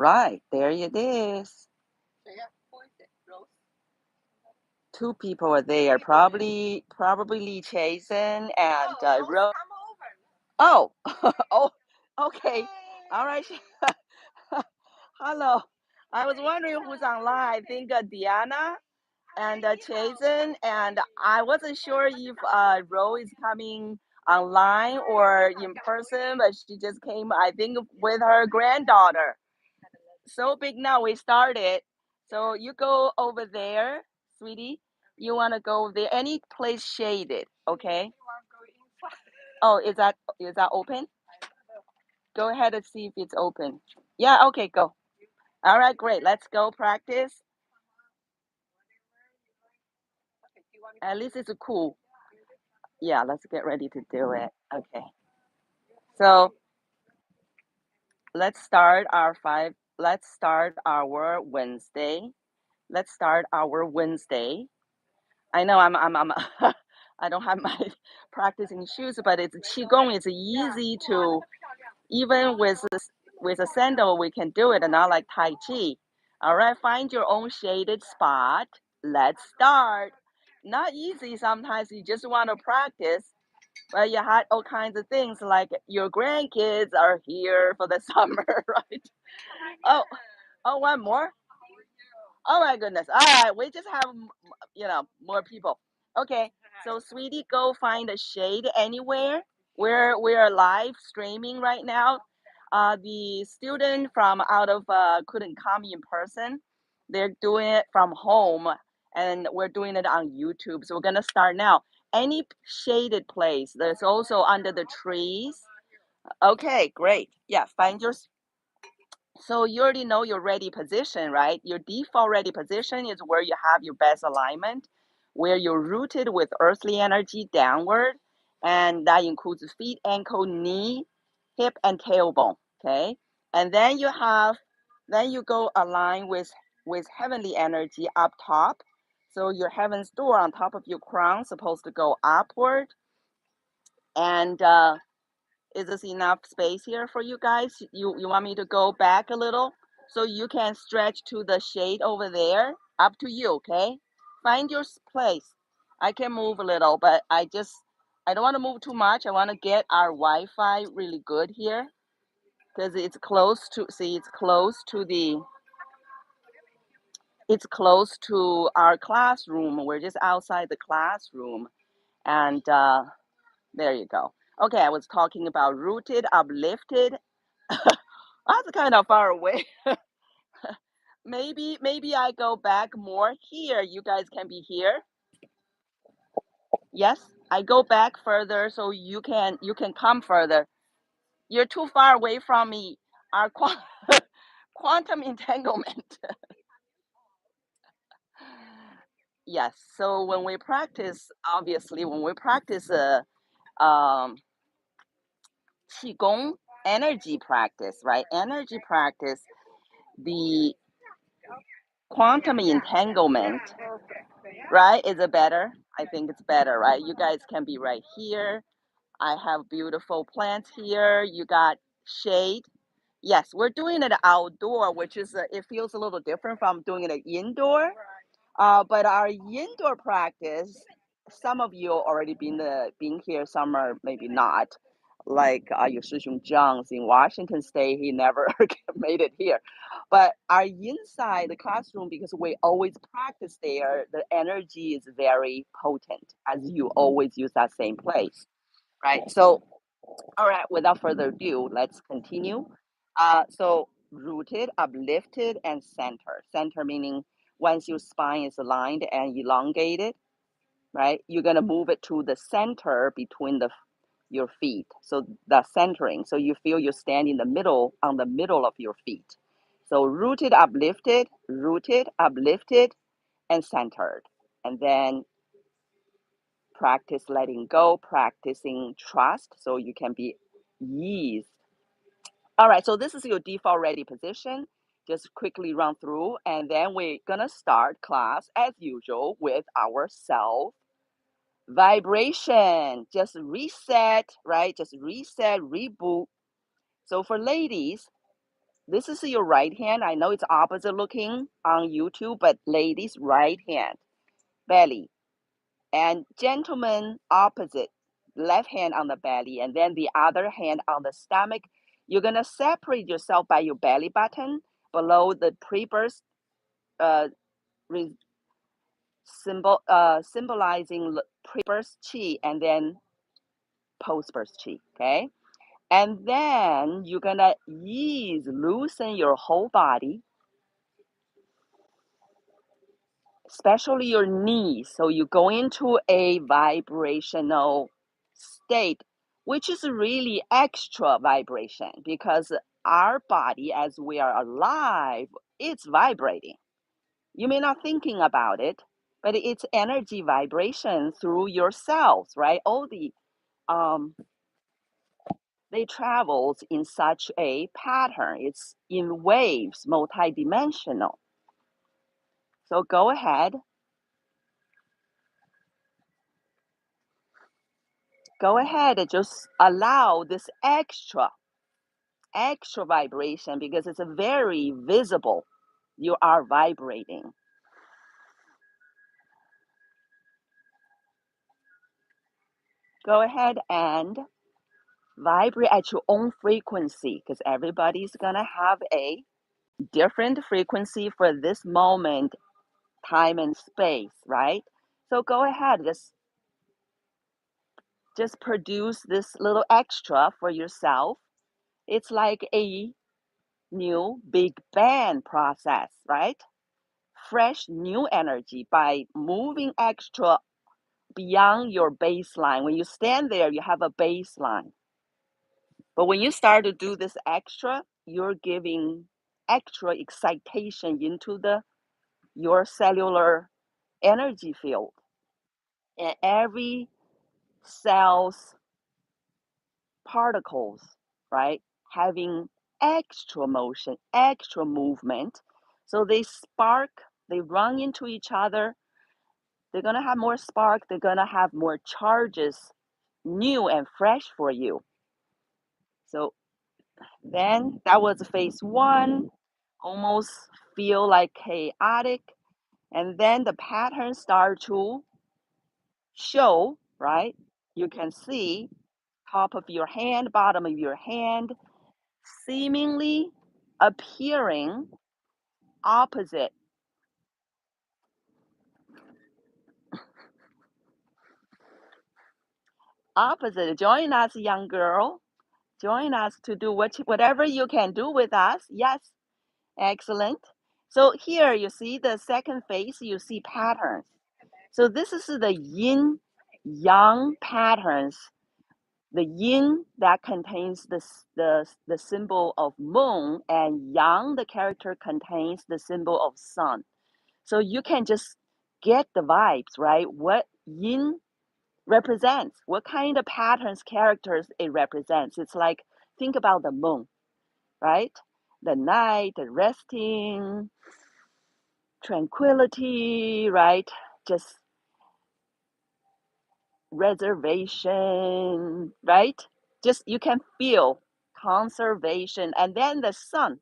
Right, there it is. Two people are there, probably Lineage and Oh, oh, okay. All right. Hello. I was wondering who's online. I think Diana and Jason, and I wasn't sure if Ro is coming online or in person, but she just came, I think, with her granddaughter. So big now, we started. So you go over there, sweetie. You want to go there, any place shaded, okay? Oh, is that open? Go ahead and see if it's open. Yeah, okay, go. All right, great. Let's go practice. At least it's cool. Yeah, let's get ready to do it. Okay. So let's start our Wednesday. Let's start our Wednesday. I know I'm I don't have my practicing shoes, but it's Qigong is easy to even with a sandal we can do it, and not like Tai Chi. All right, find your own shaded spot. Let's start. Not easy sometimes, you just want to practice, but you had all kinds of things like your grandkids are here for the summer, right? Oh, oh, one more. Oh my goodness. All right, we just have more people. Okay, so sweetie, go find a shade anywhere. We're live streaming right now. The student from out of couldn't come in person. They're doing it from home, and we're doing it on YouTube. So we're gonna start now. Any shaded place. There's also under the trees. Okay, great. Yeah, find your so you already know your ready position, right? Your default ready position is where you have your best alignment, where you're rooted with earthly energy downward, and that includes feet, ankle, knee, hip, and tailbone. Okay, and then you go align with heavenly energy up top. So your heaven's door on top of your crown supposed to go upward, and is this enough space here for you guys? You want me to go back a little so you can stretch to the shade over there? Up to you, okay? Find your place. I can move a little, but I don't want to move too much. I want to get our Wi-Fi really good here because it's close to our classroom. We're just outside the classroom, and there you go. Okay, I was talking about rooted, uplifted. That's kind of far away. Maybe I go back more here. You guys can be here. Yes, I go back further so you can come further. You're too far away from me. Our quantum entanglement. Yes. So when we practice, obviously, when we practice um, qigong energy practice, right? Energy practice, the quantum entanglement, right? Is it better? I think it's better, right? You guys can be right here. I have beautiful plants here. You got shade. Yes, we're doing it outdoor, which is it feels a little different from doing it indoor. But our indoor practice, some of you already been here, some are maybe not. Like your Shishung Jiang's in Washington State, he never made it here. But our inside the classroom, because we always practice there, the energy is very potent, as you always use that same place, right? So, all right, without further ado, let's continue. So rooted, uplifted, and center. Center meaning once your spine is aligned and elongated, right? You're gonna move it to the center between your feet. So the centering. So you feel you stand in the middle on the middle of your feet. So rooted, uplifted, and centered. And then practice letting go, practicing trust so you can be eased. All right, so this is your default ready position. Just quickly run through, and then we're gonna start class as usual with our self vibration. Just reset, right? Just reset, reboot. So for ladies, this is your right hand. I know it's opposite looking on YouTube, but ladies, right hand, belly. And gentlemen, opposite, left hand on the belly, and then the other hand on the stomach. You're going to separate yourself by your belly button below the pre-birth symbolizing pre-birth chi and then post-birth chi, okay? And then you're gonna loosen your whole body, especially your knees. So you go into a vibrational state, which is really extra vibration because our body, as we are alive, it's vibrating. You may not thinking about it, but it's energy vibration through your cells, right? All the they travels in such a pattern. It's in waves, multidimensional. So go ahead. Go ahead and just allow this extra vibration because it's a very visible. You are vibrating. Go ahead and vibrate at your own frequency because everybody's gonna have a different frequency for this moment, time and space, right? So go ahead, just produce this little extra for yourself. It's like a new big bang process, right? Fresh new energy by moving extra beyond your baseline. When you stand there, you have a baseline. But when you start to do this extra, you're giving extra excitation into your cellular energy field. And every cell's particles, right, having extra motion, extra movement. So they spark, they run into each other. They're going to have more spark, they're going to have more charges, new and fresh for you. So then that was phase one, almost feel like chaotic. And then the patterns start to show, right? You can see top of your hand, bottom of your hand, seemingly appearing opposite. Opposite. Join us, young girl. Join us to do whatever you can do with us. Yes, excellent. So here you see the second phase, you see patterns. So this is the yin yang patterns. The yin that contains the symbol of moon, and yang, the character, contains the symbol of sun. So you can just get the vibes, right? What yin represents, what kind of patterns, characters it represents. It's like, think about the moon, right? The night, the resting, tranquility, right? Just reservation, right? Just you can feel conservation. And then the sun,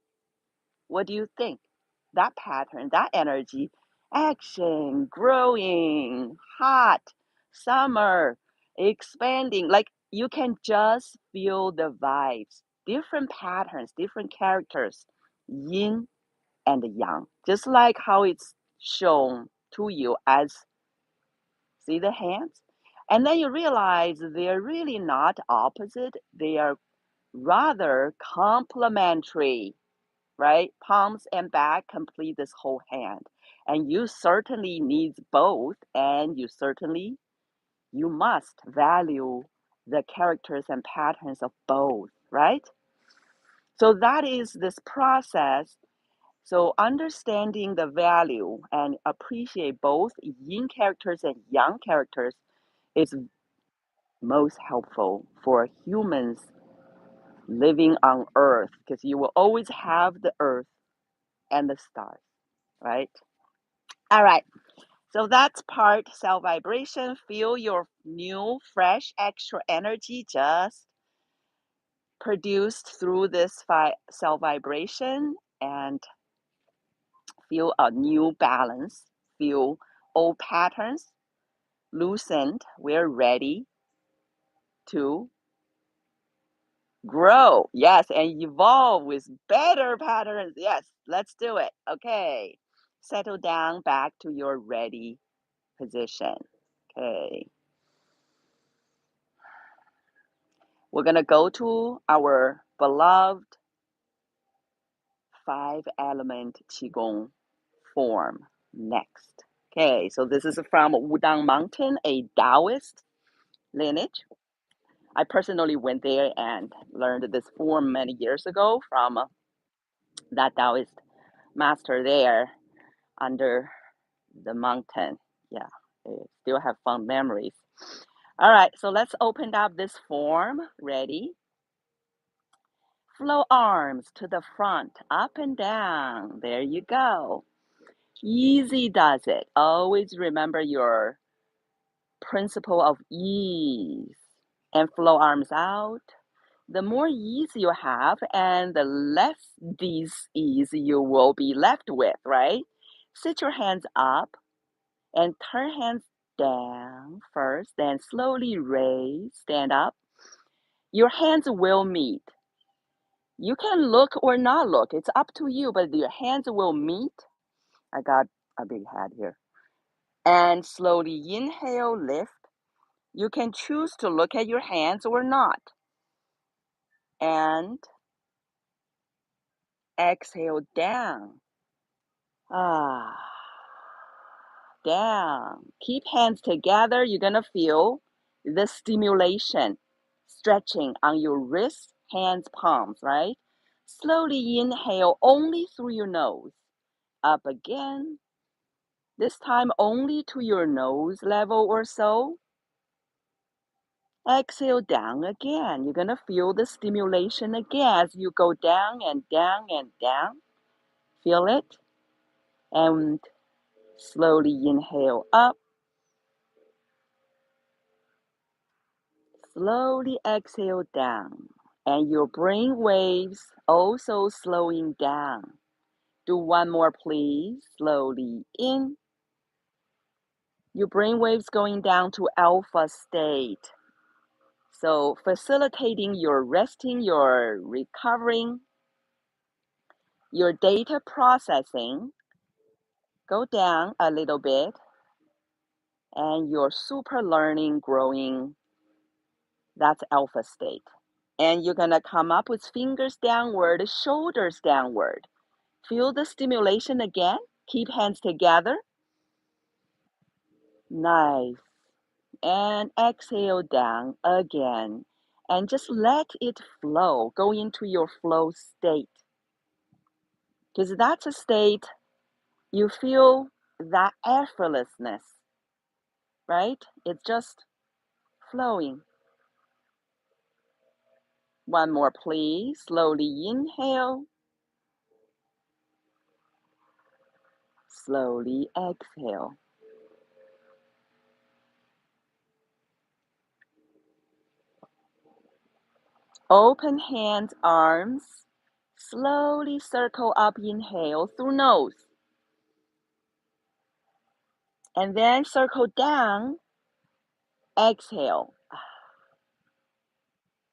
what do you think? That pattern, that energy, action, growing, hot, summer, expanding. Like you can just feel the vibes, different patterns, different characters, yin and yang, just like how it's shown to you as, see the hands? And then you realize they're really not opposite, they are rather complementary, right? Palms and back complete this whole hand. And you certainly need both, and you must value the characters and patterns of both, right? So that is this process. So understanding the value and appreciate both yin characters and yang characters is most helpful for humans living on Earth, because you will always have the Earth and the stars, right? All right. So that's part cell vibration. Feel your new, fresh, extra energy just produced through this cell vibration, and feel a new balance, feel old patterns loosened. We're ready to grow. Yes, and evolve with better patterns. Yes, let's do it. Okay. Settle down back to your ready position. Okay. We're going to go to our beloved 5-element Qigong form next. Okay, so this is from Wudang Mountain, a Taoist lineage. I personally went there and learned this form many years ago from that Taoist master there under the mountain. Yeah, I still have fond memories. All right, so let's open up this form. Ready? Flow arms to the front, up and down. There you go. Easy does it. Always remember your principle of ease. And flow arms out. The more ease you have and the less dis-ease you will be left with, right? Sit your hands up and turn hands down first, then slowly raise, stand up. Your hands will meet. You can look or not look. It's up to you, but your hands will meet. I got a big head here. And slowly inhale, lift. You can choose to look at your hands or not. And exhale down. Down. Keep hands together. You're going to feel the stimulation, stretching on your wrists, hands, palms, right? Slowly inhale only through your nose. Up again. This time only to your nose level or so. Exhale down again. You're going to feel the stimulation again as you go down and down and down. Feel it. And slowly inhale up. Slowly exhale down. And your brain waves also slowing down. Do one more, please. Slowly in. Your brain waves going down to alpha state. So facilitating your resting, your recovering, your data processing. Go down a little bit. And your super learning, growing, that's alpha state. And you're going to come up with fingers downward, shoulders downward. Feel the stimulation again. Keep hands together. Nice. And exhale down again. And just let it flow. Go into your flow state. Because that's a state you feel that effortlessness, right? It's just flowing. One more, please. Slowly inhale. Slowly exhale. Open hands, arms. Slowly circle up, inhale through nose. And then circle down, exhale.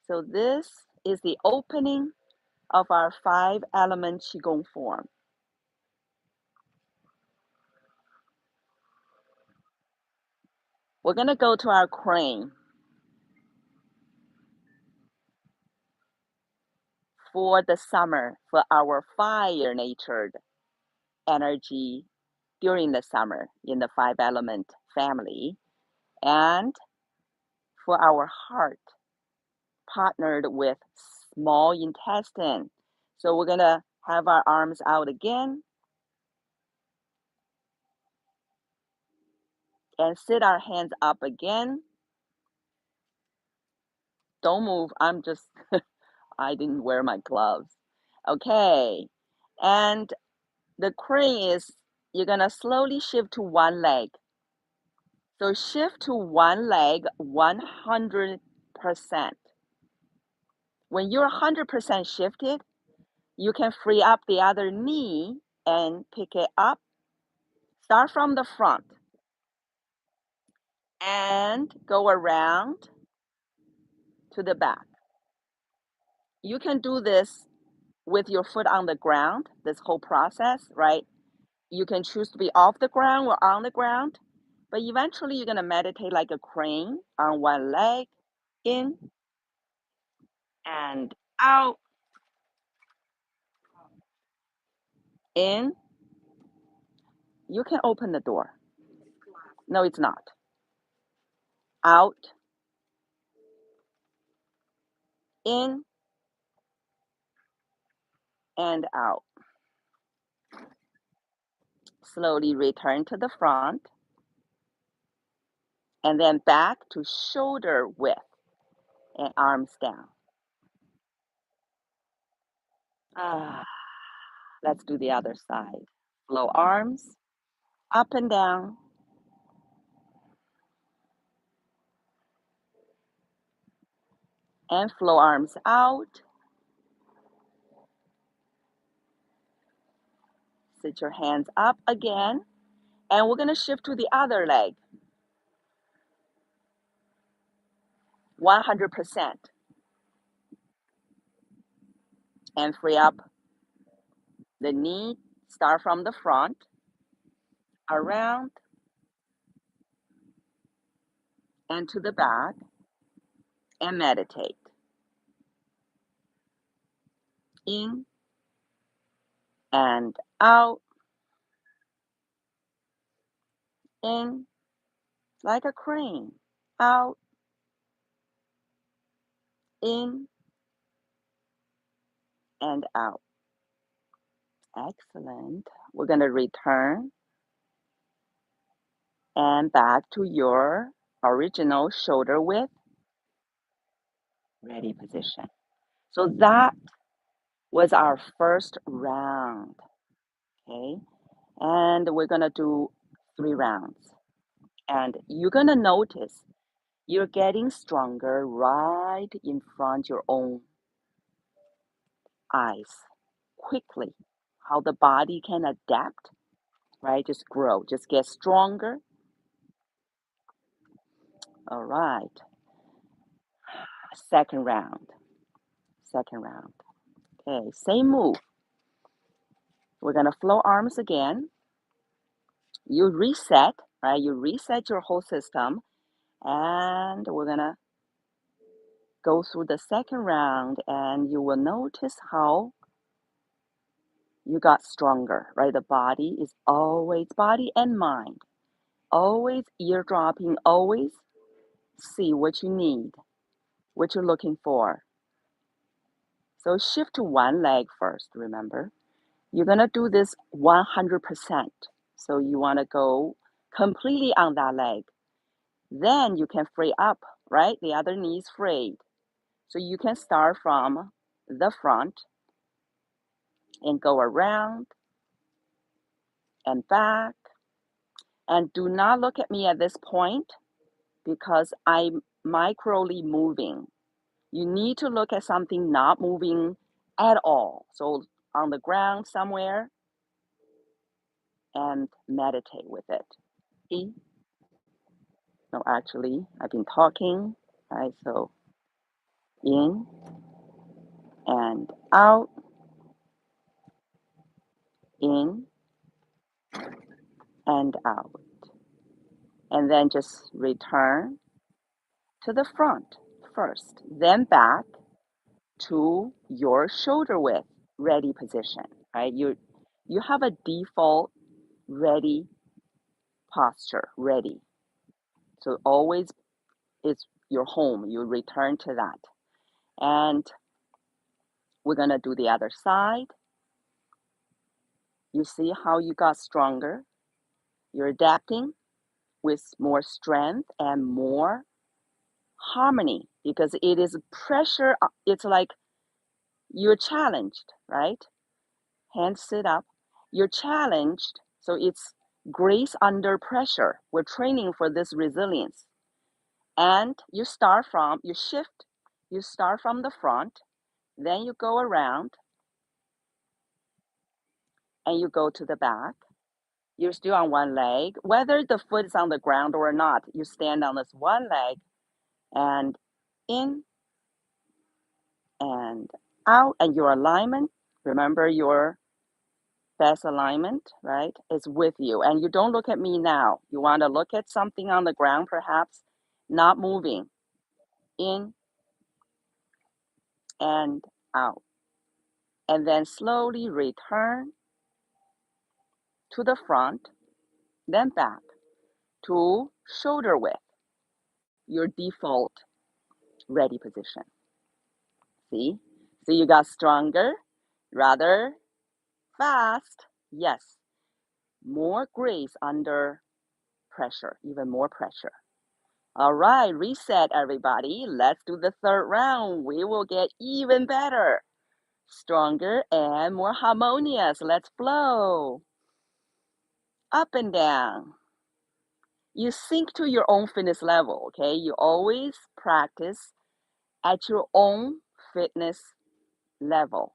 So this is the opening of our 5-element Qigong form. We're going to go to our crane. For the summer, for our fire-natured energy during the summer in the 5-element family, and for our heart, partnered with small intestine. So we're going to have our arms out again and sit our hands up again. Don't move. I didn't wear my gloves. Okay. And the crane is, you're going to slowly shift to one leg. So shift to one leg 100%. When you're 100% shifted, you can free up the other knee and pick it up. Start from the front and go around to the back. You can do this with your foot on the ground, this whole process, right? You can choose to be off the ground or on the ground, but eventually you're going to meditate like a crane on one leg, in and out, in. You can open the door. No, it's not. Out, in, and out. Slowly return to the front, and then back to shoulder width and arms down. Let's do the other side. Flow arms up and down. And flow arms out. Sit your hands up again. And we're going to shift to the other leg. 100%. And free up the knee. Start from the front. Around. And to the back. And meditate. In. And out. In. Like a crane. Out. In. And out. Excellent. We're going to return and back to your original shoulder width, ready position. So that was our first round, okay? And we're going to do 3 rounds. And you're going to notice you're getting stronger right in front of your own eyes quickly. How the body can adapt, right? Just grow, just get stronger. All right. Second round. Okay, same move. We're going to flow arms again. You reset, right? You reset your whole system. And we're going to go through the second round. And you will notice how you got stronger, right? The body is always, body and mind, always eardropping, always see what you need, what you're looking for. So shift to one leg first, remember. You're going to do this 100%. So you want to go completely on that leg. Then you can free up, right? The other knee is freed. So you can start from the front and go around and back. And do not look at me at this point because I'm microly moving. You need to look at something not moving at all. So on the ground somewhere and meditate with it. See? No, actually, I've been talking, right? So in and out, in and out. And then just return to the front first, then back to your shoulder width ready position, right? You have a default ready posture, ready. So always it's your home. You return to that. And we're going to do the other side. You see how you got stronger. You're adapting with more strength and more harmony because it is pressure. It's like you're challenged, right? Hands sit up. You're challenged. So it's grace under pressure. We're training for this resilience. And you start from the front Then you go around and you go to the back. You're still on one leg. Whether the foot is on the ground or not, you stand on this one leg and in and out. And your alignment, remember your best alignment, right, is with you. And you don't look at me now. You want to look at something on the ground, perhaps, not moving. In and out. And then slowly return to the front, then back to shoulder width, your default ready position. See? So you got stronger, rather fast. Yes, more grace under pressure, even more pressure. All right, reset everybody. Let's do the third round. We will get even better, stronger, and more harmonious. Let's flow up and down. You sync to your own fitness level, okay? You always practice at your own fitness level.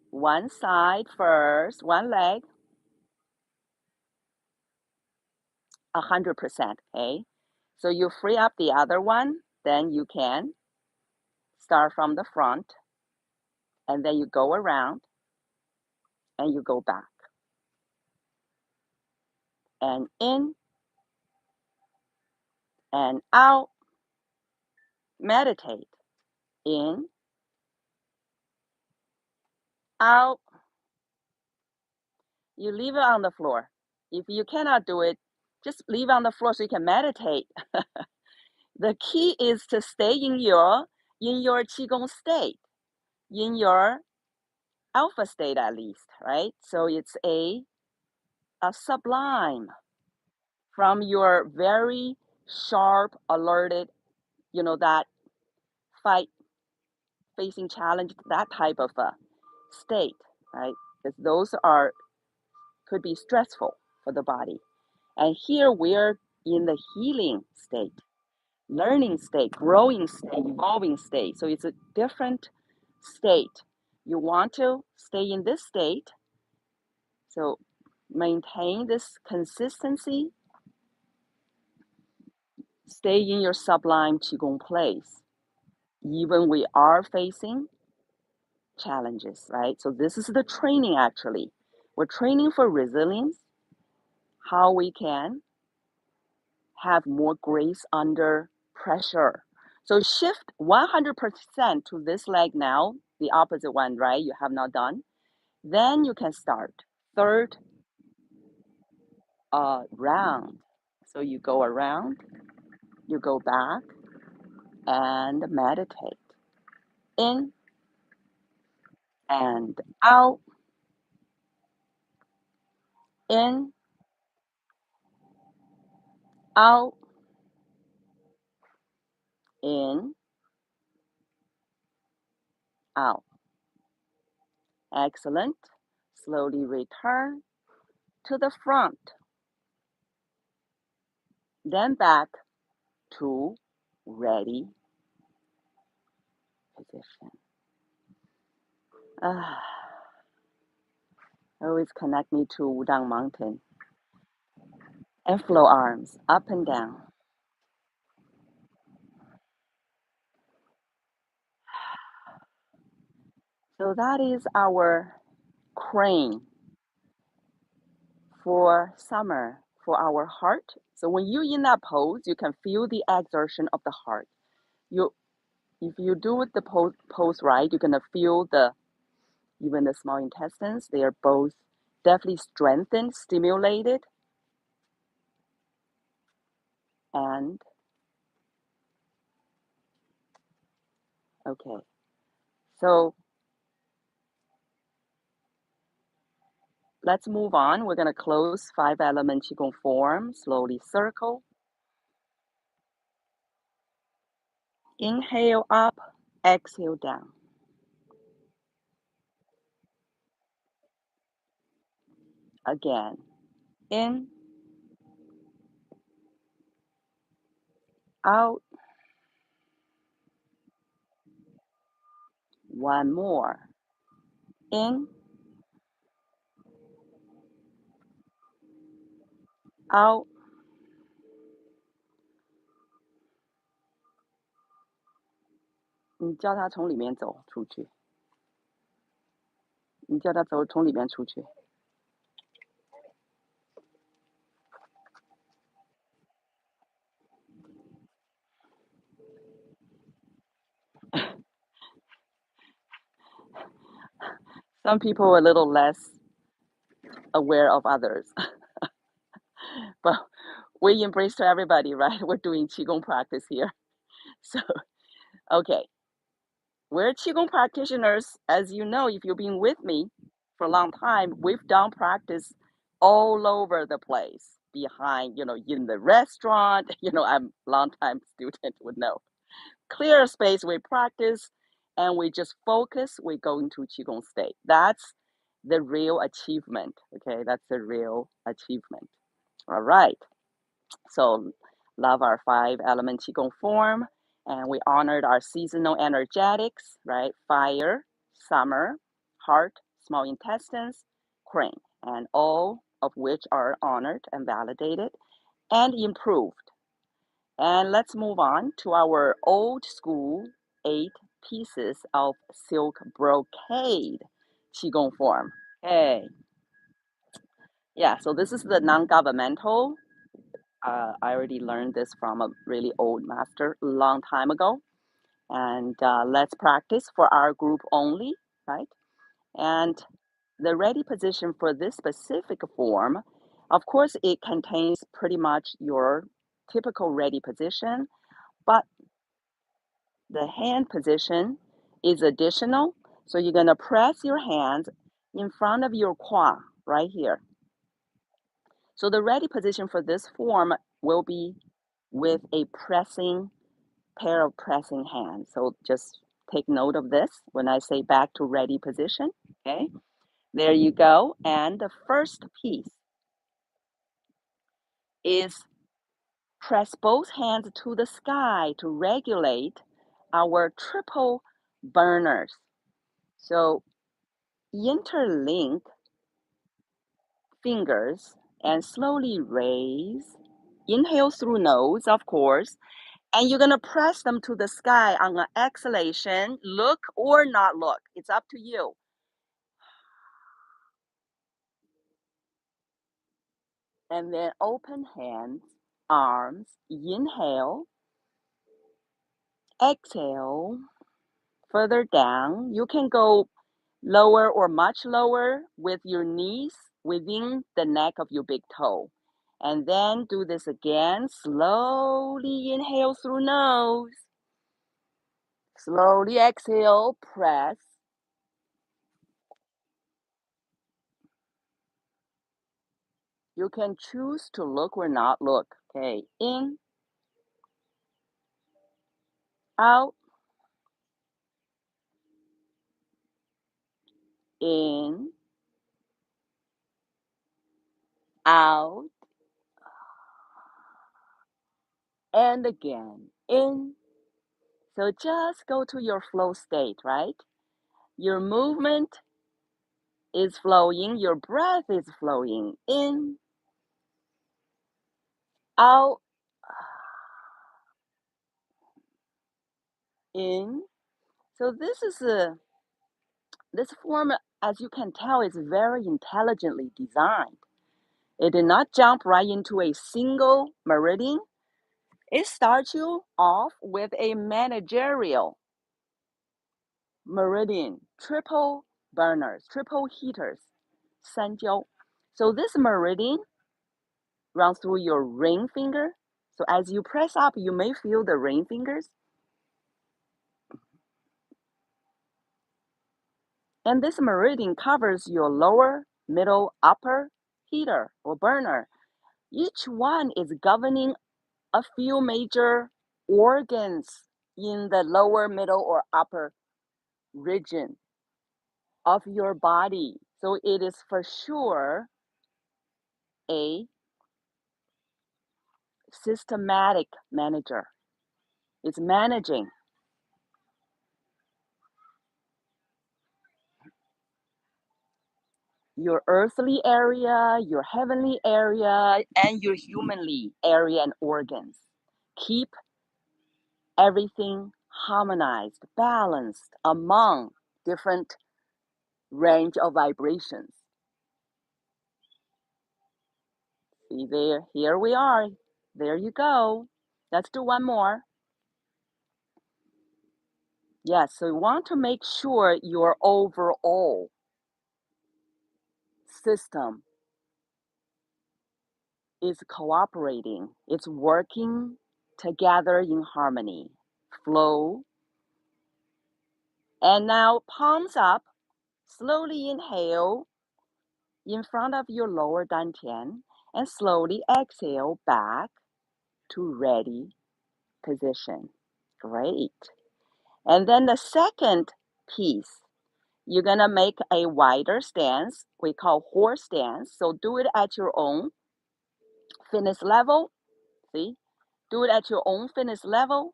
One side first, one leg, 100%, okay? So you free up the other one, then you can start from the front, and then you go around, and you go back. And in, and out, meditate. In, out, you leave it on the floor. If you cannot do it, just leave it on the floor so you can meditate. The key is to stay in your Qigong state, in your alpha state at least, right? So it's a sublime from your very sharp, alerted, that fight, facing challenge, that type of a state, right? Because those could be stressful for the body. And here we're in the healing state, learning state, growing state, evolving state. So it's a different state. You want to stay in this state. So maintain this consistency. Stay in your sublime Qigong place. Even we are facing challenges, right? So this is the training actually. We're training for resilience, how we can have more grace under pressure. So shift 100% to this leg now, the opposite one, right? You have not done. Then you can start third round. So you go around, you go back, and meditate. In and out, in, out, in, out. Excellent. Slowly return to the front, then back to ready position. Always connect me to Wudang Mountain. And flow arms up and down. So that is our crane for summer for our heart. So when you're in that pose, you can feel the exertion of the heart. If you do the pose right, you're gonna feel even the small intestines. They are both definitely strengthened, stimulated, and okay. So let's move on. We're gonna close 5-element Qigong form. Slowly circle. Inhale up, exhale down. Again, in, out. One more. In, out. 你叫他从里面走出去，你叫他从里面出去。Some people are a little less aware of others, but we embrace to everybody, right? We're doing Qigong practice here. So, okay. We're Qigong practitioners. As you know, if you've been with me for a long time, we've done practice all over the place. Behind, in the restaurant, I'm a long time student would know. Clear space, we practice, and we just focus, we go into Qigong state. That's the real achievement, okay? That's the real achievement. All right. So love our 5-element Qigong form, and we honored our seasonal energetics, right? Fire, summer, heart, small intestines, crane, and all of which are honored and validated and improved. And let's move on to our old school 8 pieces of silk brocade Qigong form. Okay. Yeah, so this is the non-governmental. I already learned this from a really old master a long time ago. And let's practice for our group only, right? And the ready position for this specific form, of course, it contains pretty much your typical ready position, but the hand position is additional. So you're going to press your hands in front of your quad right here. So the ready position for this form will be with a pair of pressing hands. So just take note of this when I say back to ready position. Okay, there you go. And the first piece is press both hands to the sky to regulate our triple burners. So interlink fingers and slowly raise. Inhale through nose, of course, and you're going to press them to the sky on an exhalation. Look or not look. It's up to you. And then open hands, arms. Inhale. Exhale. Further down. You can go lower or much lower with your knees within the neck of your big toe. And then do this again. Slowly inhale through nose. Slowly exhale, press. You can choose to look or not look. Okay, in, out, in, out, and again, in. So just go to your flow state, right? Your movement is flowing, your breath is flowing in, out, in. So this form, as you can tell, is very intelligently designed. It did not jump right into a single meridian. It starts you off with a managerial meridian, triple burners, triple heaters, 三焦. So this meridian runs through your ring finger. So as you press up, you may feel the ring fingers. And this meridian covers your lower, middle, upper heater or burner. Each one is governing a few major organs in the lower, middle, or upper region of your body. So it is for sure a systematic manager. It's managing your earthly area, your heavenly area, and your humanly area and organs. Keep everything harmonized, balanced among different range of vibrations. See there, here we are. There you go. Let's do one more. Yes, so you want to make sure your overall system is cooperating. It's working together in harmony, flow. And now palms up, slowly inhale in front of your lower dantian and slowly exhale back to ready position. Great. And then the second piece, you're gonna make a wider stance. We call horse stance. So do it at your own fitness level. See? Do it at your own fitness level.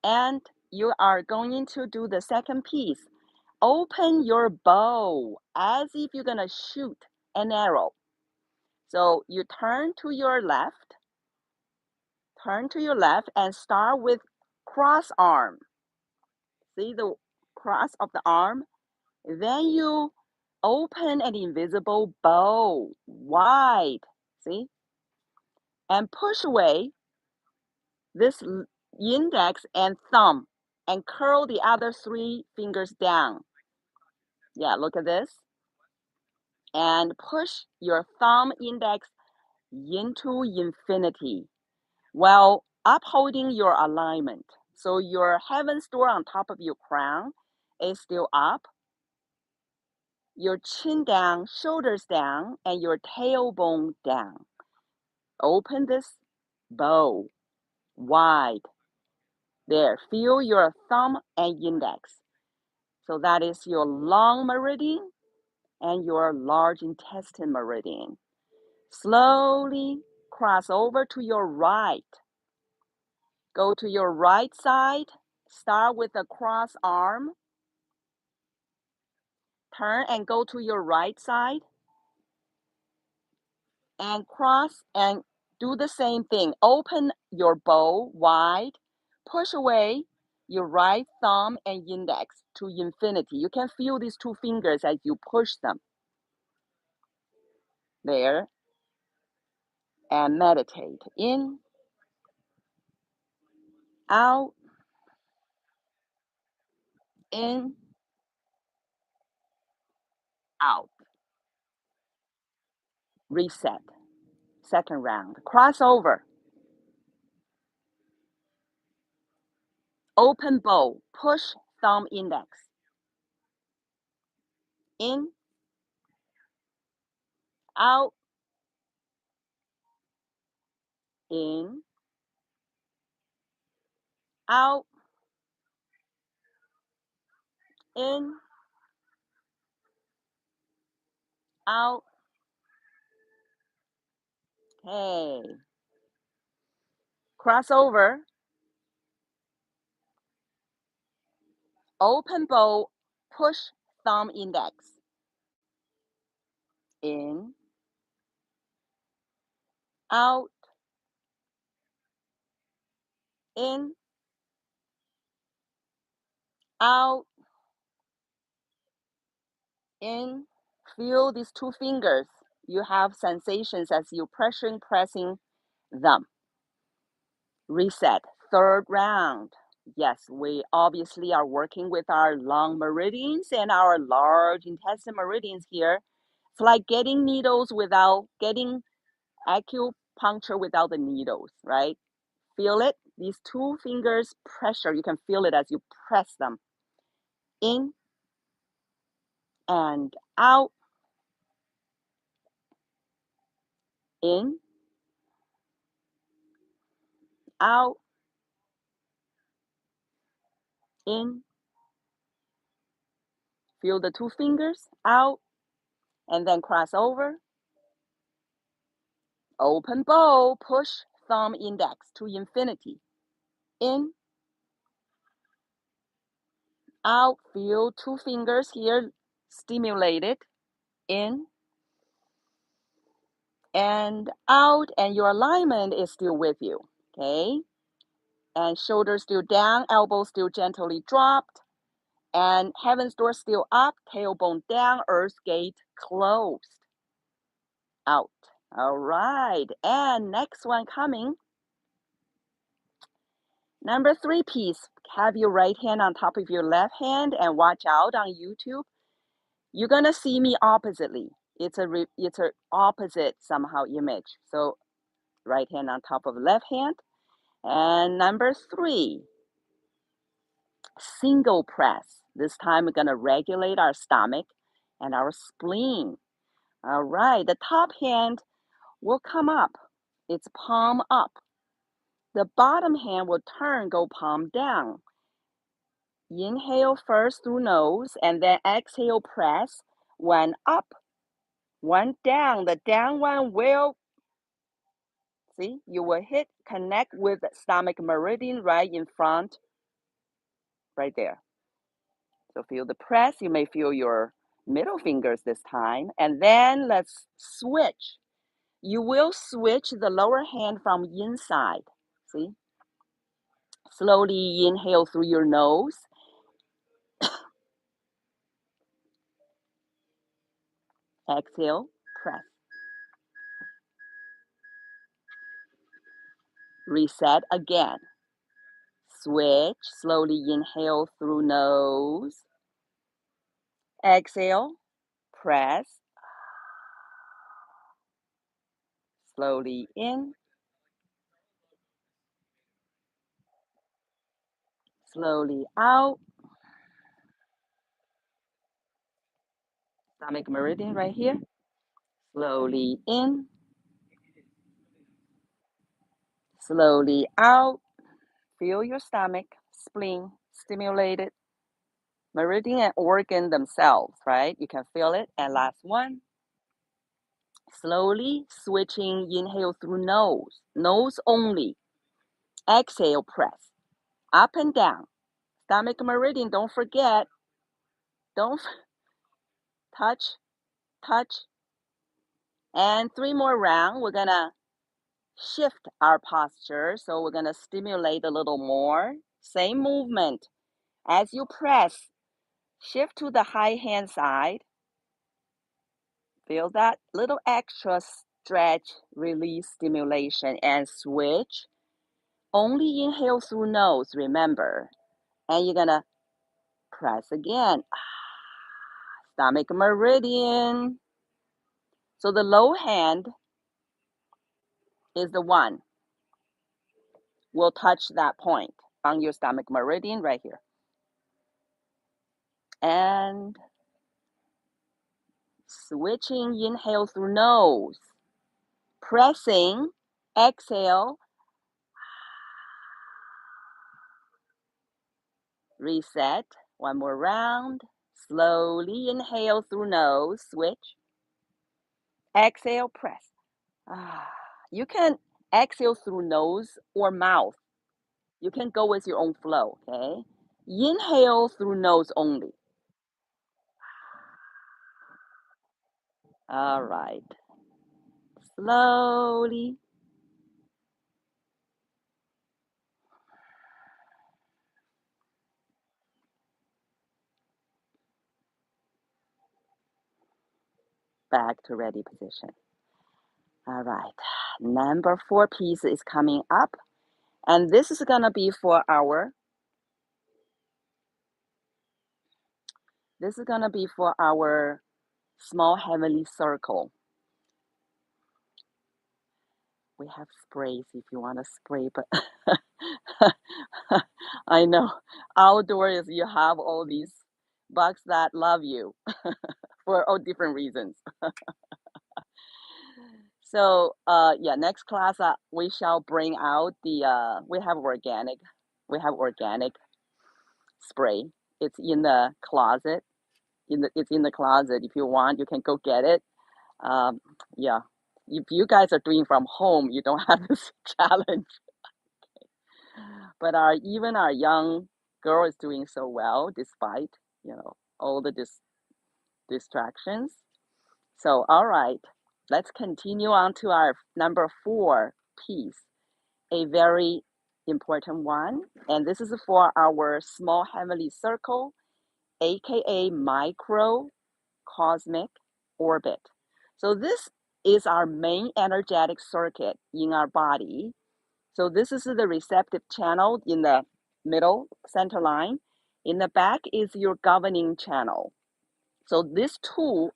And you are going to do the second piece. Open your bow as if you're gonna shoot an arrow. So you turn to your left and start with cross arm. See the cross of the arm? Then you open an invisible bow wide, see? And push away this index and thumb and curl the other 3 fingers down. Yeah, look at this. And push your thumb index into infinity while upholding your alignment. So your heaven's door on top of your crown is still up, your chin down, shoulders down, and your tailbone down. Open this bow wide. There, feel your thumb and index. So that is your long meridian and your large intestine meridian. Slowly cross over to your right. Go to your right side. Start with the cross arm. Turn and go to your right side. And cross and do the same thing. Open your bow wide. Push away your right thumb and index to infinity. You can feel these 2 fingers as you push them. There. And meditate. In, out, in, out. Reset. Second round. Cross over. Open bow. Push thumb index. In, out, in, out, in, out. Okay. Cross over. Open bow, push thumb index. In, out, in, out, in. Feel these 2 fingers. You have sensations as you pressing them. Reset. Third round. Yes, we obviously are working with our long meridians and our large intestine meridians here. It's like getting needles without getting acupuncture without the needles, right? Feel it? These 2 fingers pressure. You can feel it as you press them. In and out. In, out, in. Feel the 2 fingers out and then cross over. Open bow, push thumb index to infinity. In, out. Feel 2 fingers here stimulated. In and out, and your alignment is still with you, okay? And shoulders still down, elbows still gently dropped, and heaven's door still up, tailbone down, earth gate closed. Out. All right, and next one coming. Number 3 piece, have your right hand on top of your left hand, and watch out on YouTube. You're gonna see me oppositely. It's a opposite somehow image. So right hand on top of left hand. And number 3, single press. This time we're gonna regulate our stomach and our spleen. All right, the top hand will come up. It's palm up. The bottom hand will turn, go palm down. Inhale first through nose, and then exhale, press. One up, one down. The down one will, see, you will connect with the stomach meridian right in front, right there. So feel the press. You may feel your middle fingers this time. And then let's switch. You will switch the lower hand from inside. See? Slowly inhale through your nose. Exhale, press. Reset again. Switch. Slowly inhale through nose. Exhale, press. Slowly in. Slowly out. Stomach meridian right here. Slowly in. Slowly out. Feel your stomach, spleen stimulated. Meridian and organ themselves, right? You can feel it. And last one. Slowly switching, inhale through nose. Nose only. Exhale, press. Up and down. Stomach meridian, don't forget. Don't touch, touch. And 3 more rounds. We're going to shift our posture. So we're going to stimulate a little more. Same movement. As you press, shift to the high hand side. Feel that little extra stretch, release, stimulation, and switch. Only inhale through nose, remember. And you're gonna press again. Stomach meridian. So the low hand is the one. Will touch that point on your stomach meridian right here. And switching, inhale through nose. Pressing, exhale. Reset. 1 more round. Slowly inhale through nose. Switch. Exhale, press. You can exhale through nose or mouth. You can go with your own flow, okay? Inhale through nose only. All right. Slowly. Back to ready position. All right. Number 4 piece is coming up. And this is going to be for our small heavenly circle. We have sprays if you want to spray, but I know outdoors you have all these bugs that love you for all different reasons. So yeah, next class we shall bring out the we have organic spray. It's in the closet. It's in the closet. If you want, you can go get it. Yeah, if you guys are doing from home, you don't have this challenge. But even our young girl is doing so well despite, all the distractions. So, all right, let's continue on to our number 4 piece, a very important one. And this is for our small heavenly circle, aka microcosmic orbit. So this is our main energetic circuit in our body. So this is the receptive channel in the middle center line. In the back is your governing channel. So this tool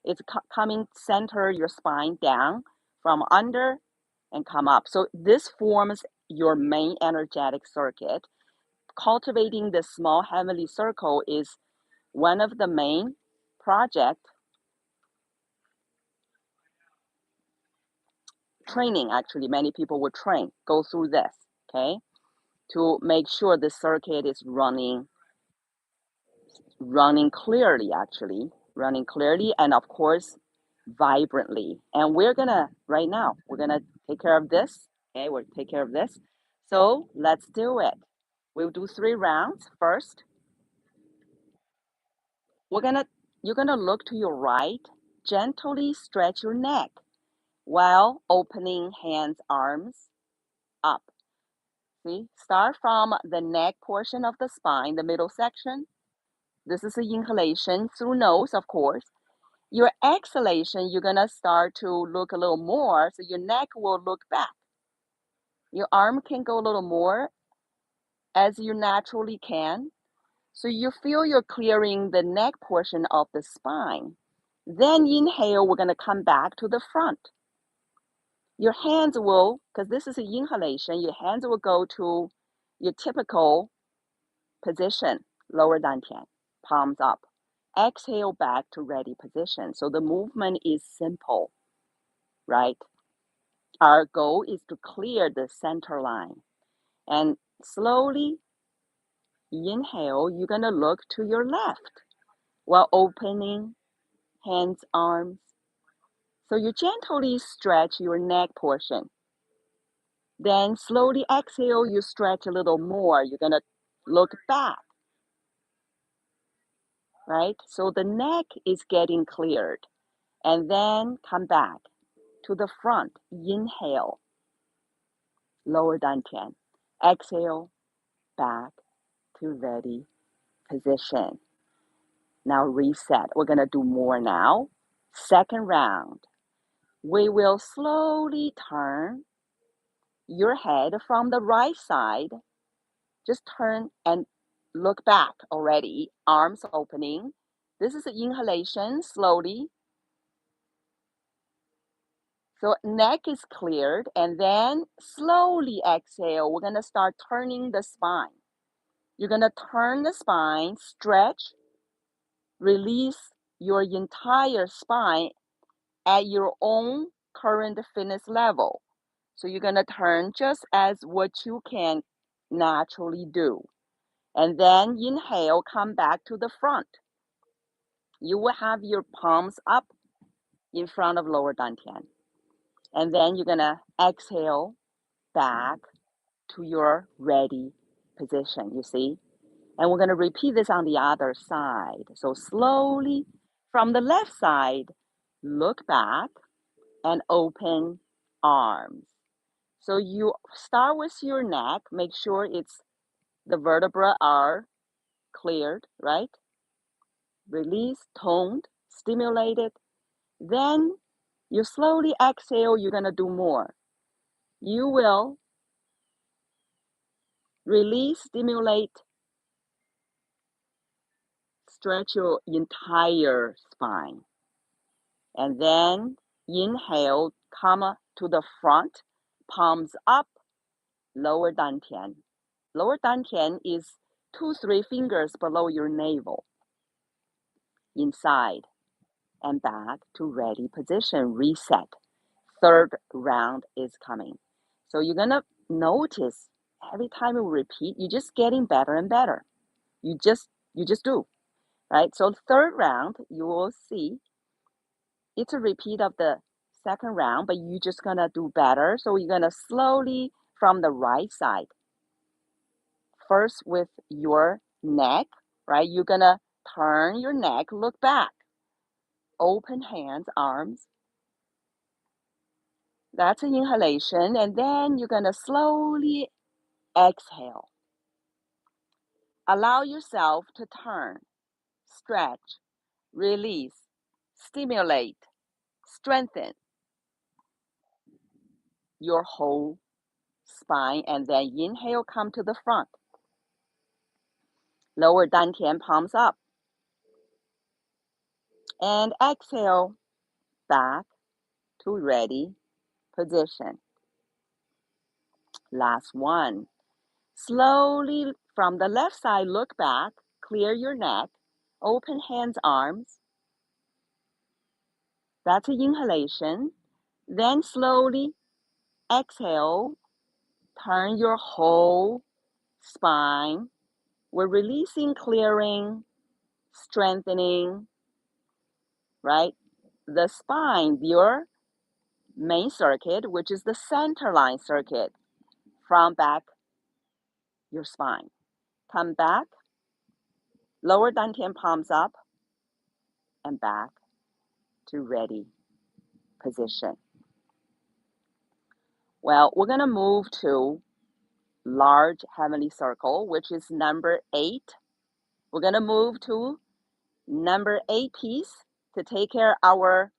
is coming center your spine down from under and come up. So this forms your main energetic circuit. Cultivating the small heavenly circle is one of the main project training. Actually, many people will go through this, okay, to make sure the circuit is running clearly, and of course vibrantly. And we're gonna take care of this. Okay, we'll take care of this. So let's do it. We'll do 3 rounds. First, you're gonna look to your right, gently stretch your neck while opening hands, arms up. See, start from the neck portion of the spine, the middle section. This is an inhalation through nose, of course. Your exhalation, you're gonna start to look a little more, so your neck will look back. Your arm can go a little more as you naturally can. So you feel you're clearing the neck portion of the spine. Then inhale, we're gonna come back to the front. Your hands will, because this is an inhalation, your hands will go to your typical position, lower dantian, palms up. Exhale back to ready position. So the movement is simple, right? Our goal is to clear the center line. And slowly inhale, you're gonna look to your left while opening hands, arms. So you gently stretch your neck portion. Then slowly exhale, you stretch a little more. You're gonna look back, right? So the neck is getting cleared. And then come back to the front. Inhale, lower dantian. Exhale, back to ready position. Now reset. We're gonna do more now. Second round. We will slowly turn your head from the right side. Just turn and look back already. Arms opening. This is an inhalation, slowly. So neck is cleared, and then slowly exhale. We're gonna start turning the spine. You're gonna turn the spine, stretch, release your entire spine at your own current fitness level. So you're gonna turn just as what you can naturally do. And then inhale, come back to the front. You will have your palms up in front of lower dantian. And then you're gonna exhale back to your ready position, you see? And we're gonna repeat this on the other side. So slowly from the left side, look back and open arms. So you start with your neck, make sure the vertebrae are cleared, right? Release, toned, stimulated. Then you slowly exhale, you're gonna do more. You will release, stimulate, stretch your entire spine. And then inhale, come to the front, palms up, lower dantian. Lower dantian is 2-3 fingers below your navel. Inside and back to ready position, reset. Third round is coming. So you're gonna notice every time you repeat, you're just getting better and better. You just do, right? So third round, you will see it's a repeat of the second round, but you're just gonna do better. So you're gonna slowly from the right side. first with your neck, right? You're gonna turn your neck, look back. Open hands, arms. That's an inhalation. And then you're gonna slowly exhale. Allow yourself to turn, stretch, release, stimulate, strengthen your whole spine. And then inhale, come to the front. Lower dantian, palms up. And exhale, back to ready position. Last one. Slowly from the left side, look back, clear your neck, open hands, arms. That's an inhalation. Then slowly exhale, turn your whole spine. We're releasing, clearing, strengthening, right? The spine, your main circuit, which is the center line circuit, from back your spine. Come back, lower dantian, palms up, and back to ready position. Well, we're going to move to large heavenly circle, which is number 8. We're going to move to number 8 piece to take care of our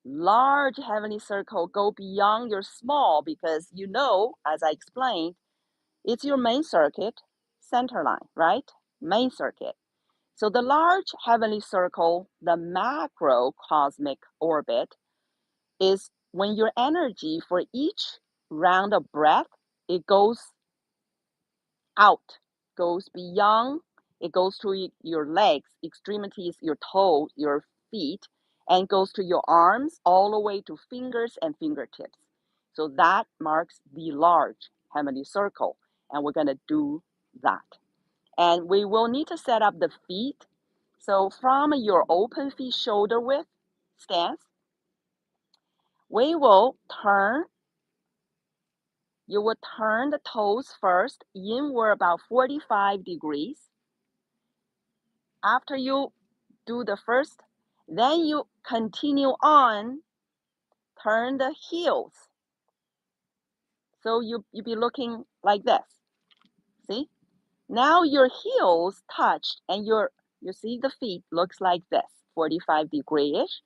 large heavenly circle. Go beyond your small because you know, as I explained, it's your main circuit, center line, right? Main circuit. So the large heavenly circle, the macro cosmic orbit, is when your energy for each round of breath, it goes out, goes beyond, it goes to your legs, extremities, your toes, your feet, and goes to your arms all the way to fingers and fingertips. So that marks the large heavenly circle, and we're going to do that. And we will need to set up the feet. So from your open feet, shoulder width stance, we will turn. You will turn the toes first inward about 45 degrees. After you do the first, then you continue on, turn the heels. So you be looking like this. See? Now your heels touched and you see the feet looks like this, 45 degree-ish.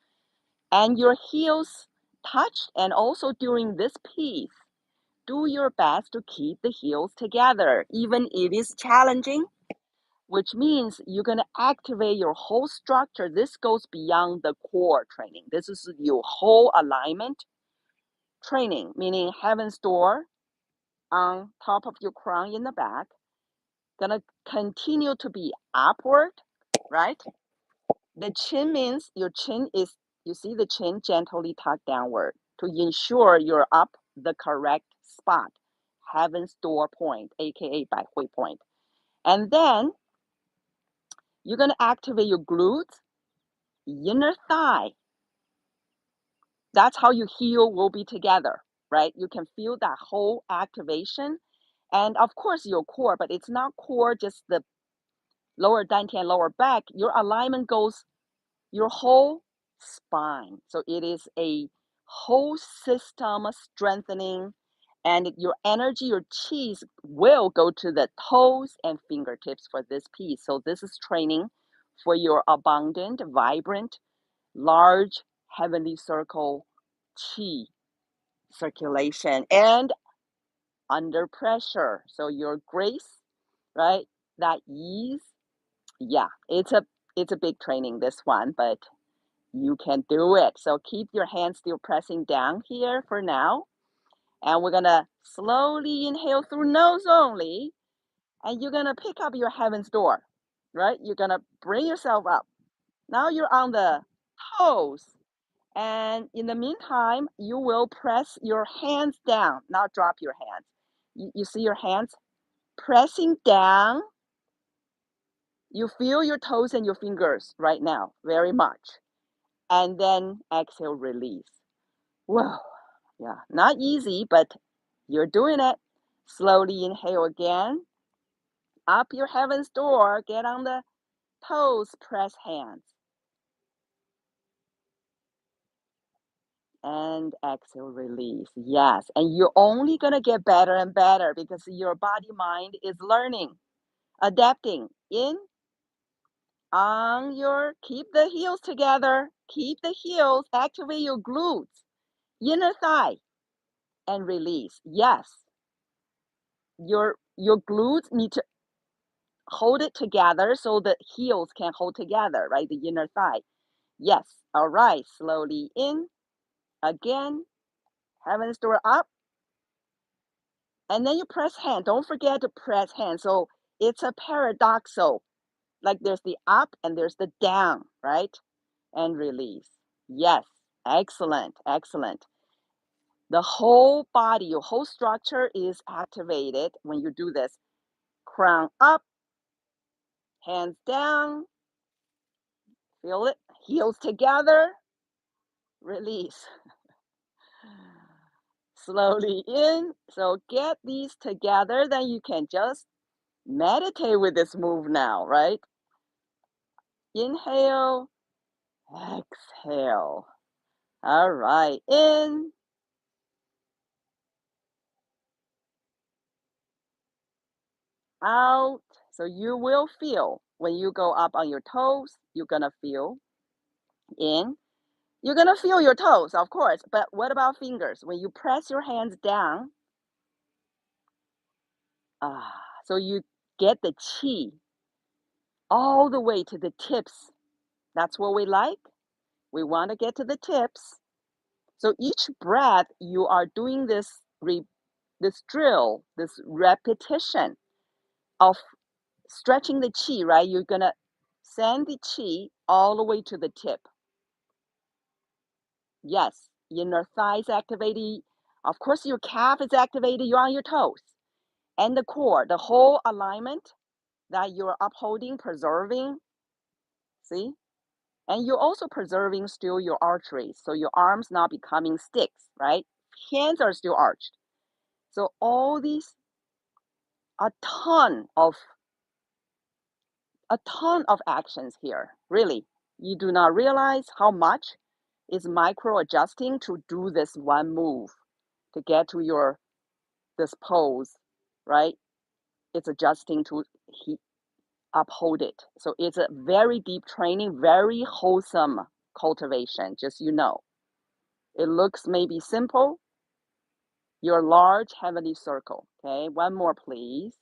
And your heels touched, and also during this piece, do your best to keep the heels together, even it is challenging, which means you're going to activate your whole structure. This goes beyond the core training. This is your whole alignment training, meaning heaven's door on top of your crown in the back, gonna continue to be upward, right? The chin means your chin is, you see the chin gently tucked downward to ensure you're up the correct spot, heaven's door point, aka 百会point. And then you're going to activate your glutes, inner thigh. That's how your heel will be together, right? You can feel that whole activation. And of course, your core, but it's not core, just the lower dantian, lower back. Your alignment goes your whole spine. So it is a whole system strengthening, and your energy, your chi will go to the toes and fingertips for this piece. So this is training for your abundant, vibrant, large heavenly circle chi circulation and under pressure. So your grace, right? That ease. Yeah, it's a big training, this one, but you can do it. So keep your hands still pressing down here for now. And we're gonna slowly inhale through nose only. And you're gonna pick up your heaven's door, right? You're gonna bring yourself up. Now you're on the toes. And in the meantime, you will press your hands down, not drop your hands. You see your hands pressing down. You feel your toes and your fingers right now, very much. And then exhale, release. Whoa, yeah, not easy, but you're doing it. Slowly inhale again. Up your heaven's door, get on the toes, press hands. And exhale, release. Yes, and you're only going to get better and better because your body mind is learning, adapting. In, on your, keep the heels together, keep the heels, activate your glutes, inner thigh, and release. Yes, your glutes need to hold it together so the heels can hold together, right? The inner thigh. Yes, all right, slowly in, again, heaven's door up. And then you press hand. Don't forget to press hand. So it's a paradoxal. Like there's the up and there's the down, right? And release. Yes. Excellent. Excellent. The whole body, your whole structure is activated when you do this. Crown up, hands down. Feel it. Heels together. Release. Slowly in. So get these together. Then you can just meditate with this move now, right? Inhale, exhale. All right, in, out. So you will feel when you go up on your toes, you're gonna feel in. You're gonna feel your toes, of course, but what about fingers? When you press your hands down, so you get the chi all the way to the tips. That's what we like. We want to get to the tips. So each breath, you are doing this this drill, this repetition of stretching the chi, right? You're gonna send the chi all the way to the tip. Yes, inner thighs activated. Of course, your calf is activated. You're on your toes. And the core, the whole alignment that you're upholding, preserving. See? And you're also preserving still your arteries. So your arms not becoming sticks, right? Hands are still arched. So all these, a ton of actions here, really. You do not realize how much is micro adjusting to do this one move to get to your this pose, right? It's adjusting to uphold it. So it's a very deep training, very wholesome cultivation, just you know. It looks maybe simple. Your large heavenly circle. Okay, one more please.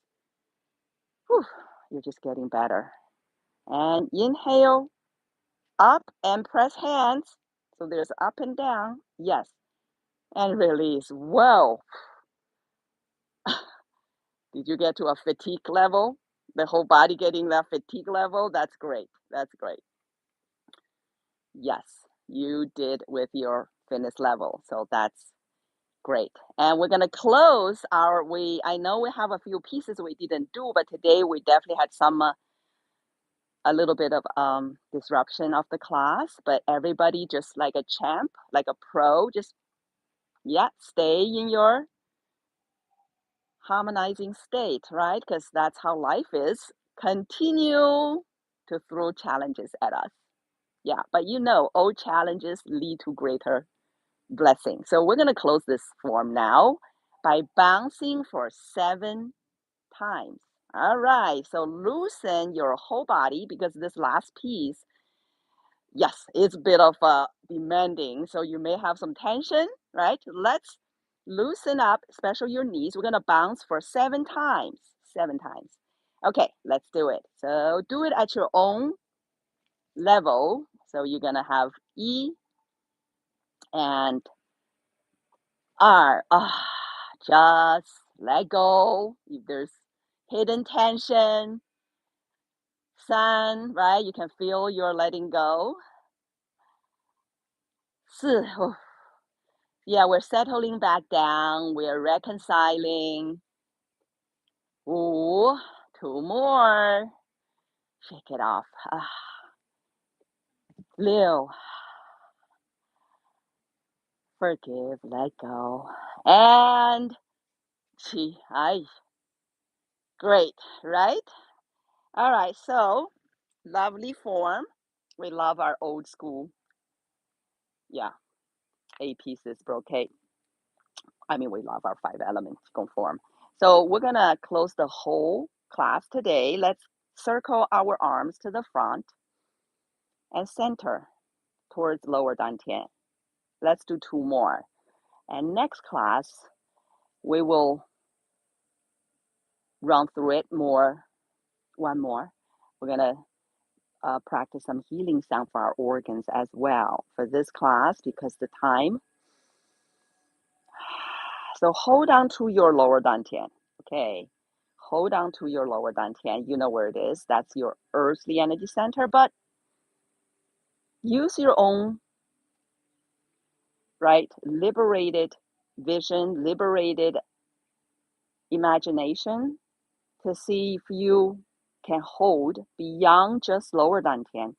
Whew, you're just getting better. And inhale, up and press hands. So there's up and down. Yes. And release. Whoa. Did you get to a fatigue level? The whole body getting that fatigue level? That's great. That's great. Yes, you did with your fitness level. So that's great. And we're going to close our, I know we have a few pieces we didn't do, but today we definitely had some, a little bit of disruption of the class, but everybody just like a champ, like a pro, just, yeah, stay in your harmonizing state, right? Because that's how life is. Continue to throw challenges at us. Yeah, but you know, all challenges lead to greater blessing. So we're going to close this form now by bouncing for 7 times. All right, so loosen your whole body because this last piece, yes, it's a bit of demanding. So you may have some tension, right? Let's loosen up, especially your knees. We're going to bounce for 7 times. 7 times. Okay, let's do it. So do it at your own level. So you're going to have E and R. Just let go. If there's hidden tension, Sun, right? You can feel you're letting go. 4. Yeah, we're settling back down. We're reconciling. 5. 2 more. Shake it off. 6. Forgive, let go. And 7. Great, right? All right, so lovely form. We love our old school, yeah, 8 pieces brocade. I mean, we love our 5 element Qigong form. So we're gonna close the whole class today. Let's circle our arms to the front and center towards lower dantian. Let's do 2 more. And next class, we will run through it more, 1 more. We're gonna practice some healing sound for our organs as well for this class because the time. So hold on to your lower dantian, okay? Hold on to your lower dantian. You know where it is. That's your earthly energy center, but use your own, right, liberated vision, liberated imagination to see if you can hold beyond just lower dantian.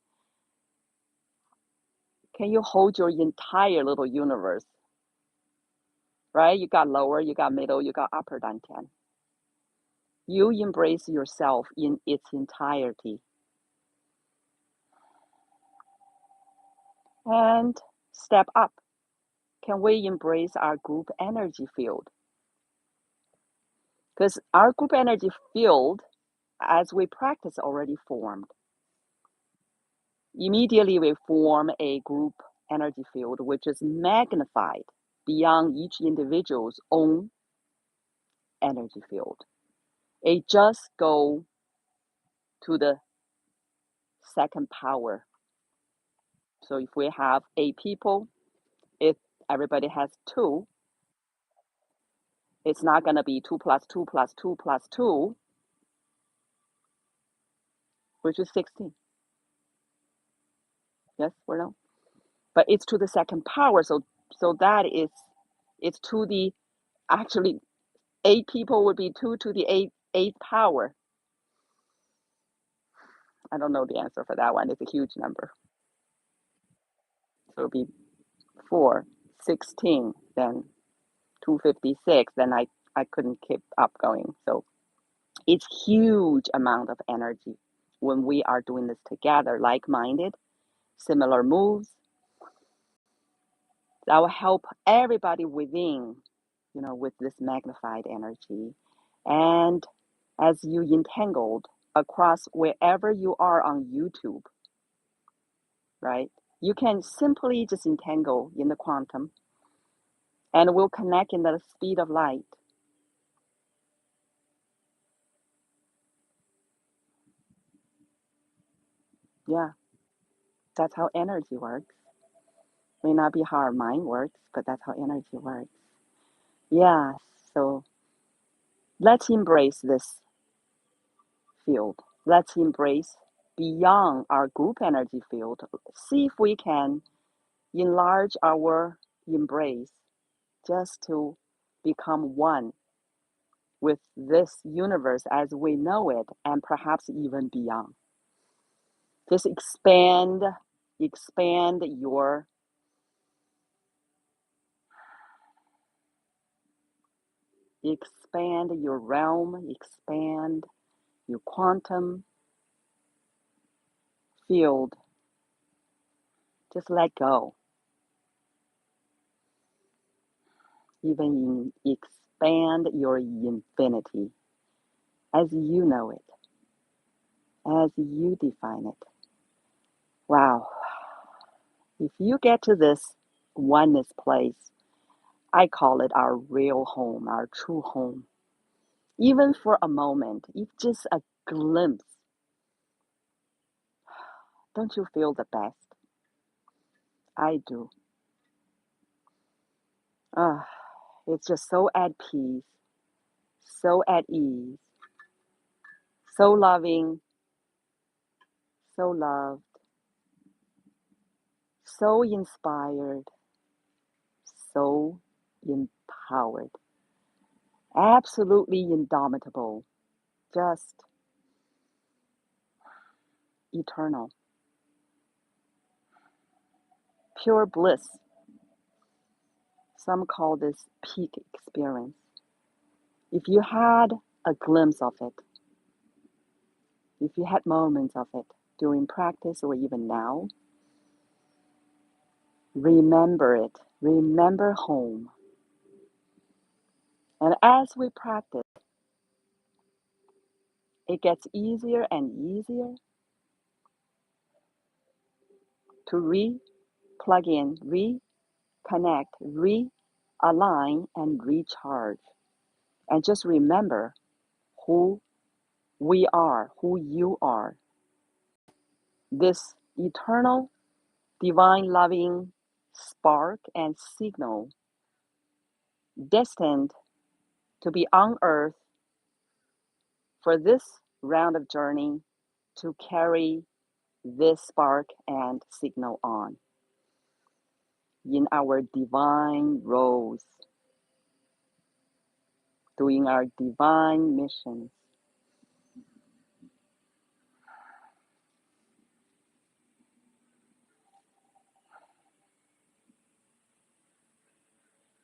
Can you hold your entire little universe, right? You got lower, you got middle, you got upper dantian. You embrace yourself in its entirety. And step up. Can we embrace our group energy field? Because our group energy field, as we practice, already formed. Immediately we form a group energy field, which is magnified beyond each individual's own energy field. It just go to the second power. So if we have 8 people, if everybody has 2, it's not going to be 2 plus 2 plus 2 plus 2, which is 16. Yes or no? But it's to the second power. So that is, it's to the, actually 8 people would be 2 to the 8th power. I don't know the answer for that one. It's a huge number. So it'll be 4, 16, then 256. Then I couldn't keep up going. So it's huge amount of energy when we are doing this together, like-minded, similar moves. That will help everybody within, with this magnified energy. And as you entangled across wherever you are on YouTube, right? You can simply just entangle in the quantum and we'll connect in the speed of light. Yeah, that's how energy works. May not be how our mind works, but that's how energy works. Yeah, so let's embrace this field. Let's embrace beyond our group energy field. See if we can enlarge our embrace just to become one with this universe as we know it and perhaps even beyond. Just expand your realm, expand your quantum field. Just let go. Even expand your infinity as you know it, as you define it. Wow. If you get to this oneness place, I call it our real home, our true home. Even for a moment, if just a glimpse, don't you feel the best? I do. Ah, it's just so at peace, so at ease, so loving, so loved, so inspired, so empowered, absolutely indomitable, just eternal, pure bliss. Some call this peak experience. If you had a glimpse of it, If you had moments of it during practice or even now, remember it. Remember home. And as we practice, it gets easier and easier to re-plug in, reconnect, realign, and recharge. And just remember who we are, who you are. This eternal, divine, loving spark and signal destined to be on earth for this round of journey to carry this spark and signal on in our divine roles, doing our divine missions.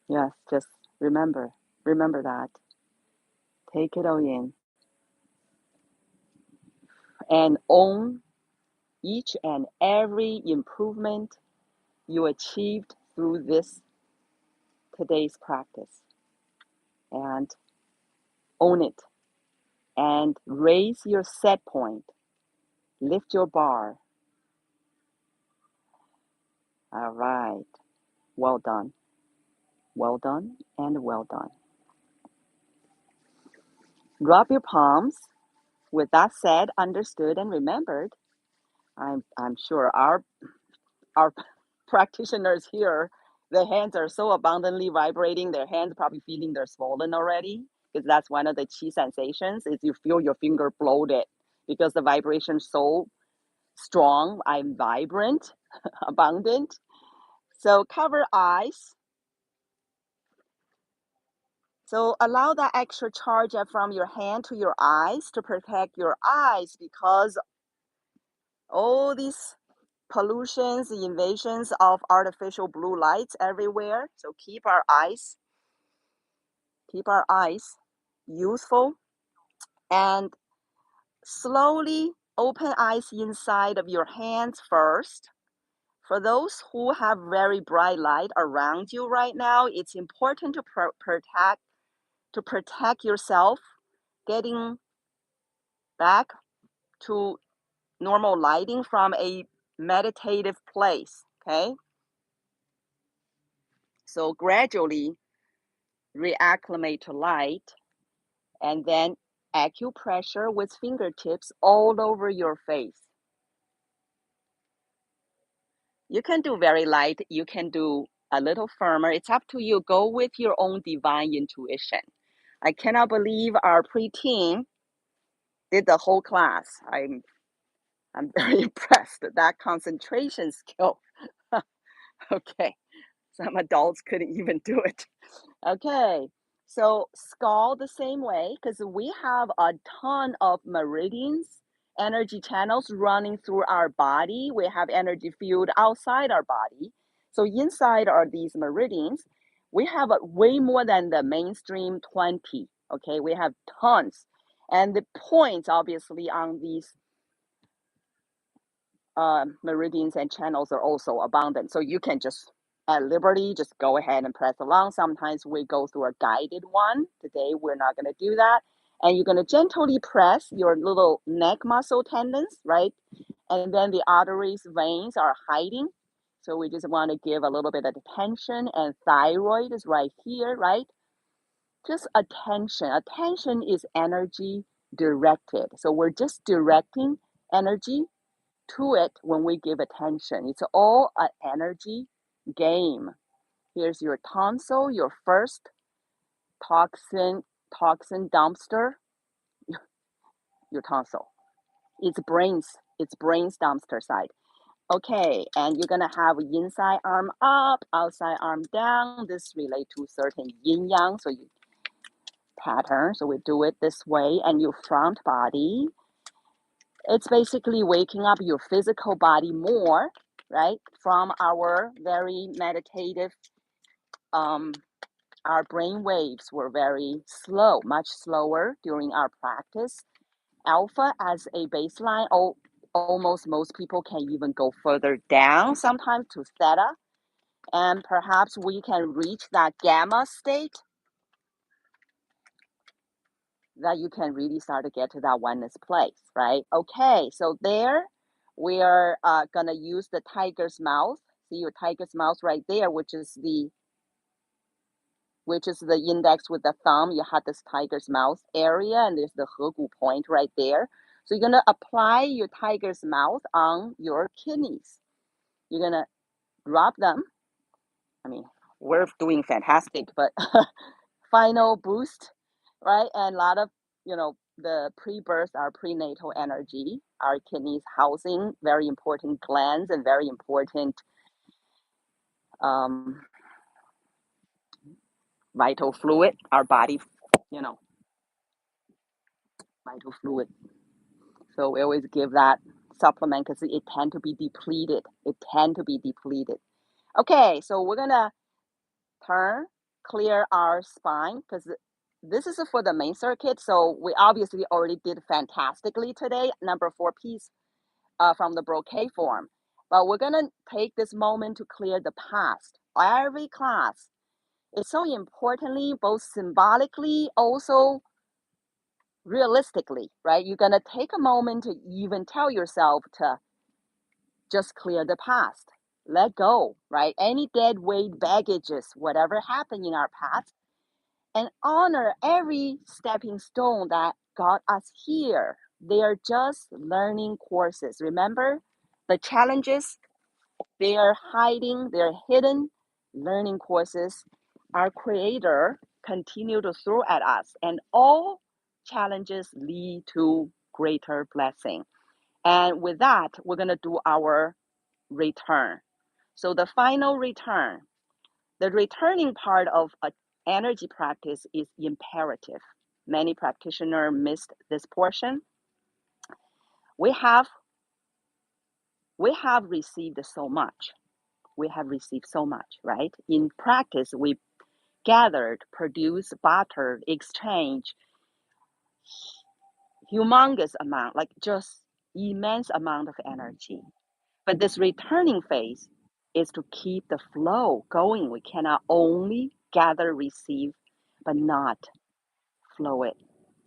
Yes, just remember that. Take it all in and own each and every improvement you achieved through today's practice, and own it and raise your set point, lift your bar. All right, well done, and well done. Rub your palms. With that said, understood, and remembered, I'm sure our practitioners here, their hands are so abundantly vibrating, their hands probably feeling they're swollen already, because that's one of the chi sensations, is you feel your finger bloated because the vibration is so strong. I'm vibrant, abundant. So cover eyes. So allow that extra charge from your hand to your eyes to protect your eyes, because all these pollutions, the invasions of artificial blue lights everywhere. So keep our eyes useful, and slowly open eyes inside of your hands first. For those who have very bright light around you right now, it's important to protect yourself, getting back to normal lighting from a meditative place, okay? So gradually reacclimate to light, and then acupressure with fingertips all over your face. You can do very light, you can do a little firmer. It's up to you. Go with your own divine intuition. I cannot believe our preteen did the whole class. I'm very impressed at that concentration skill. Okay, some adults couldn't even do it. Okay, so skull the same way, because we have a ton of meridians, energy channels running through our body. We have energy field outside our body. So inside are these meridians. We have way more than the mainstream 20. Okay, we have tons. And the points, obviously, on these meridians and channels are also abundant. So you can just at liberty, just go ahead and press along. Sometimes we go through a guided one. Today, we're not going to do that. And you're going to gently press your little neck muscle tendons, right? And then the arteries, veins are hiding. So we just want to give a little bit of attention. And thyroid is right here, right? Just attention. Attention is energy directed. So we're just directing energy to it when we give attention. It's all an energy game. Here's your tonsil, your first toxin dumpster, your tonsil. It's brain's dumpster side. Okay, and you're gonna have inside arm up, outside arm down. This relate to certain yin yang, so you pattern. So we do it this way, and your front body. It's basically waking up your physical body more, right? From our very meditative, our brain waves were very slow, much slower during our practice. alpha as a baseline. Almost most people can even go further down sometimes to theta. And perhaps we can reach that gamma state that you can really start to get to that oneness place, right? Okay, so there we are gonna use the tiger's mouth. See your tiger's mouth right there, which is the index with the thumb. You have this tiger's mouth area, and there's the Hegu point right there. So you're gonna apply your tiger's mouth on your kidneys. You're gonna rub them. I mean, we're doing fantastic, but final boost, right? And a lot of, the pre-birth, our prenatal energy, our kidneys housing very important glands and very important um, vital fluid, our body, you know, vital fluid. So we always give that supplement because it tend to be depleted. Okay, so we're gonna clear our spine because this is for the main circuit. So we obviously already did fantastically today, number 4 piece from the Brocade form. But we're gonna take this moment to clear the past. Every class is so importantly, both symbolically, also realistically, right? You're gonna take a moment to even tell yourself to just clear the past. Let go, right? Any dead weight, baggages, whatever happened in our past, and honor every stepping stone that got us here. They are just learning courses. Remember, the challenges, they are hiding, they're hidden learning courses our creator continue to throw at us. And all challenges lead to greater blessing. And with that, we're going to do our return. So the final return, the returning part of an energy practice is imperative. Many practitioners missed this portion. We have received so much. Right? In practice, we gathered, produced, bartered, exchanged humongous amount, like just immense amount of energy. But this returning phase is to keep the flow going. We cannot only gather, receive, but not flow it.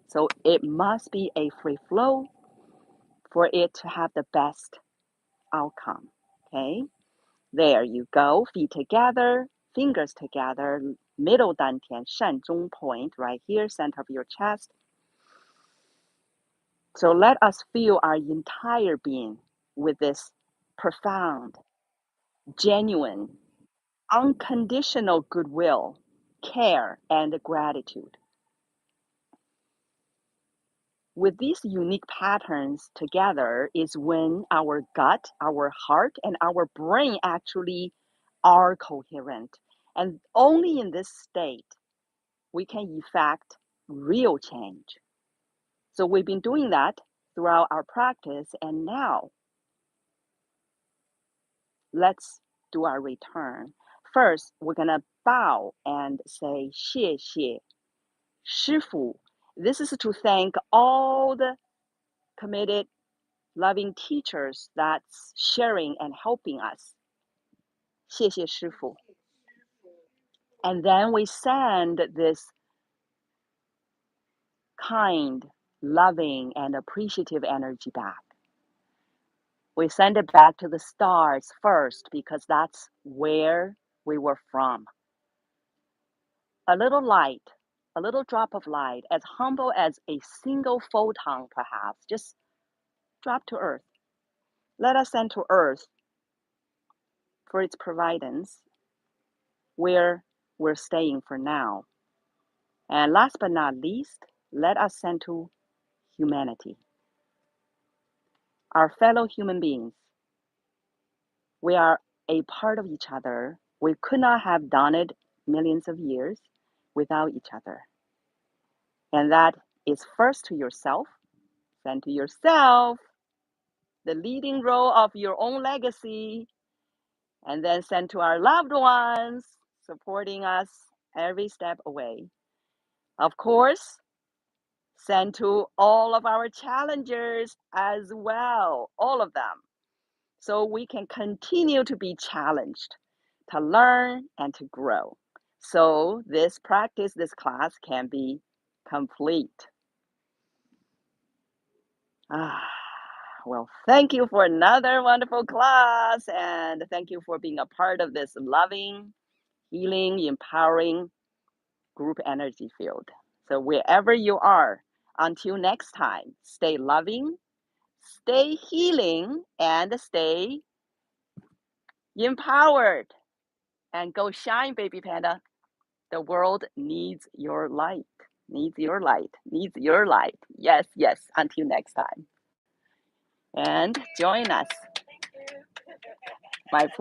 So it must be a free flow for it to have the best outcome. Okay, there you go. Feet together, fingers together, middle dantian, shanzhong point right here, center of your chest. So let us fill our entire being with this profound, genuine, unconditional goodwill, care, and gratitude. With these unique patterns together is when our gut, our heart, and our brain actually are coherent. And only in this state we can effect real change. So we've been doing that throughout our practice, and now let's do our return. First, we're gonna bow and say 谢谢 师父. This is to thank all the committed, loving teachers that's sharing and helping us. 谢谢师父. And then we send this kind, loving, and appreciative energy back. We send it back to the stars first because that's where we were from. A little light, a little drop of light, as humble as a single photon perhaps, just drop to earth. Let us send to earth for its providence where we're staying for now. And last but not least, let us send to humanity, our fellow human beings. We are a part of each other. We could not have done it millions of years without each other. And that is first to yourself, then to yourself, the leading role of your own legacy, and then send to our loved ones, supporting us every step away. Of course, Send to all of our challengers as well, all of them, so we can continue to be challenged, to learn and to grow. So this practice, this class can be complete. Well, thank you for another wonderful class, and thank you for being a part of this loving, healing, empowering group energy field. So wherever you are, until next time, stay loving, stay healing, and stay empowered. And go shine, baby panda. The world needs your light, needs your light, needs your light. Yes, yes. Until next time. And join us. My pleasure.